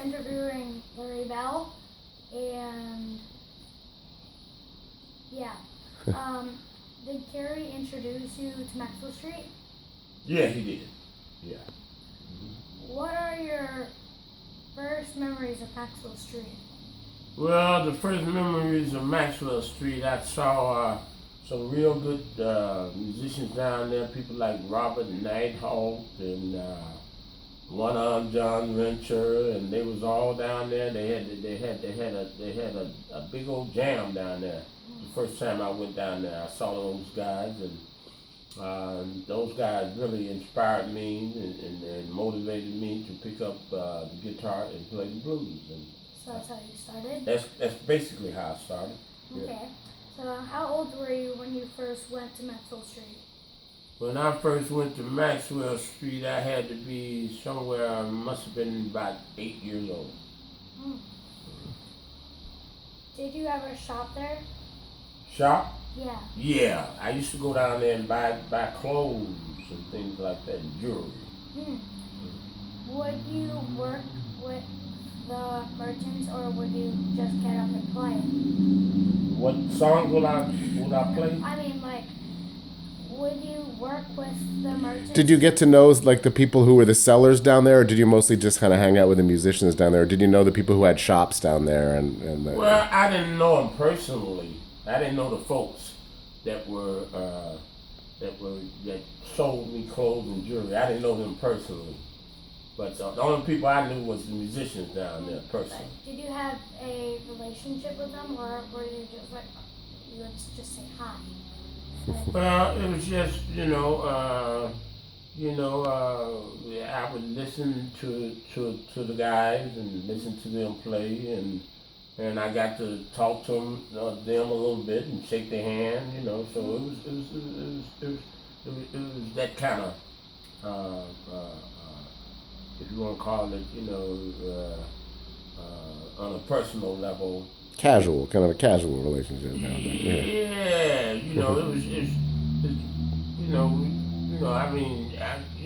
interviewing Lurrie Bell, and yeah. Did Kerry introduce you to Maxwell Street? Yeah, he did. Yeah. What are your first memories of Maxwell Street? Well, the first memories of Maxwell Street, I saw some real good musicians down there. People like Robert Nighthawk and one John Venture, and they was all down there. They had a big old jam down there. The first time I went down there, I saw those guys, and those guys really inspired me and motivated me to pick up the guitar and play the blues. And so that's how you started? That's basically how I started. Okay. Yeah. So how old were you when you first went to Maxwell Street? When I first went to Maxwell Street, I had to be somewhere, I must have been about 8 years old. Hmm. Did you ever shop there? Shop? Yeah. Yeah, I used to go down there and buy clothes and things like that, and jewelry. Would you work with the merchants, or would you just get up and play? What songs would I play? I mean, like, would you work with the merchants? Did you get to know like the people who were the sellers down there, or did you mostly just kind of hang out with the musicians down there? Or did you know the people who had shops down there? Well, I didn't know them personally. I didn't know the folks that sold me clothes and jewelry. I didn't know them personally. But the only people I knew was the musicians down there personally. Did you have a relationship with them, or were you just like, you would just say hi? Well, it was just, I would listen to the guys and listen to them play, and I got to talk to them a little bit and shake their hand, So it was that kind of, if you want to call it, on a personal level. Casual, kind of a casual relationship down there. Yeah,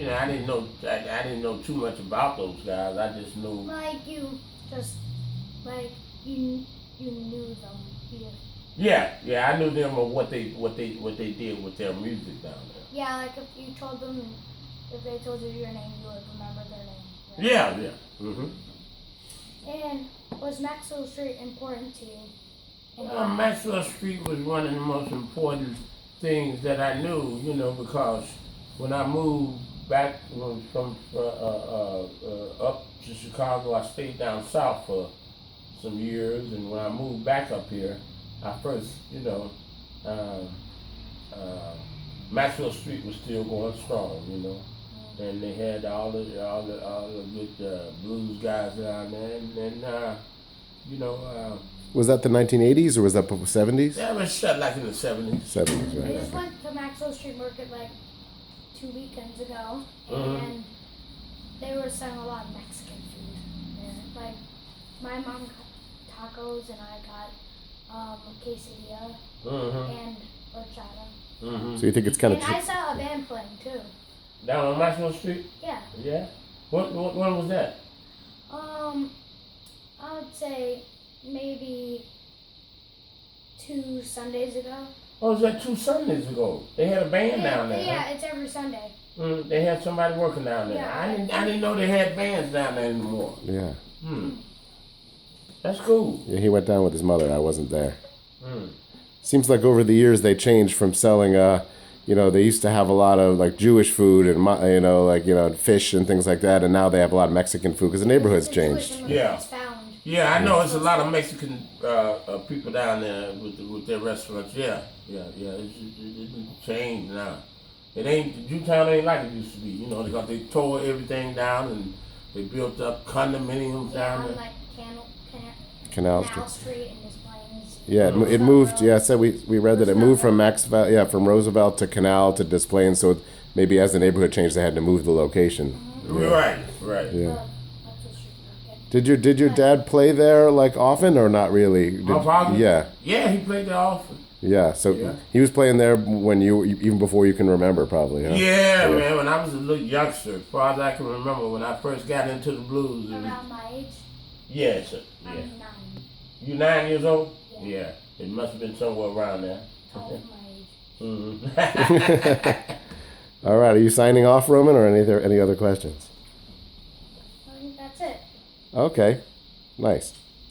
I didn't know too much about those guys. I just knew. You knew them. Yeah, I knew them of what they did with their music down there. Yeah, like if you told them, if they told you your name, you would remember their name. Right? Yeah. Mhm. And was Maxwell Street important to you? Maxwell Street was one of the most important things that I knew, because when I moved back from up to Chicago, I stayed down south for some years, and when I moved back up here, I first, Maxwell Street was still going strong, and they had all the good blues guys down there, and was that the 1980s or was that 70s? That was shut like in the 70s. 70s, right? I just went to Maxwell Street Market like 2 weekends ago, and they were selling a lot of Mexican food there. Like, my mom got tacos, and I got quesadilla and horchata. So you think it's kind of... And I saw a band playing too. Down on Maxwell Street? Yeah. Yeah? When was that? I would say maybe 2 Sundays ago. Oh, it was that 2 Sundays ago. They had a band down there. Yeah, huh? it's every Sunday. They had somebody working down there. Yeah. I didn't know they had bands down there anymore. Yeah. That's cool. Yeah, he went down with his mother. I wasn't there. Seems like over the years they changed from selling, they used to have a lot of like Jewish food and, fish and things like that. And now they have a lot of Mexican food because the neighborhood's changed. Yeah. Yeah, I know. It's a lot of Mexican people down there with their restaurants. Yeah. It's changed now. Jewtown ain't like it used to be. Because they tore everything down and they built up condominiums down there. Like Canal Street and Des Plaines. Yeah, it moved. Yeah, so we read that it moved from from Roosevelt to Canal to Des Plaines. So maybe as the neighborhood changed, they had to move the location. Right. Yeah. Did your dad play there like often or not really? My father? Yeah. Yeah, he played there often. Yeah, so he was playing there when even before you can remember, probably. Huh? Yeah, man. When I was a little youngster, as far as I can remember, when I first got into the blues. Around my age. Yes, sir. Yeah. I'm 9. You 9 years old? Yeah. Yeah. It must have been somewhere around there. Half my age. Mm-hmm. All right. Are you signing off, Roman, or any other questions? I think that's it. Okay. Nice.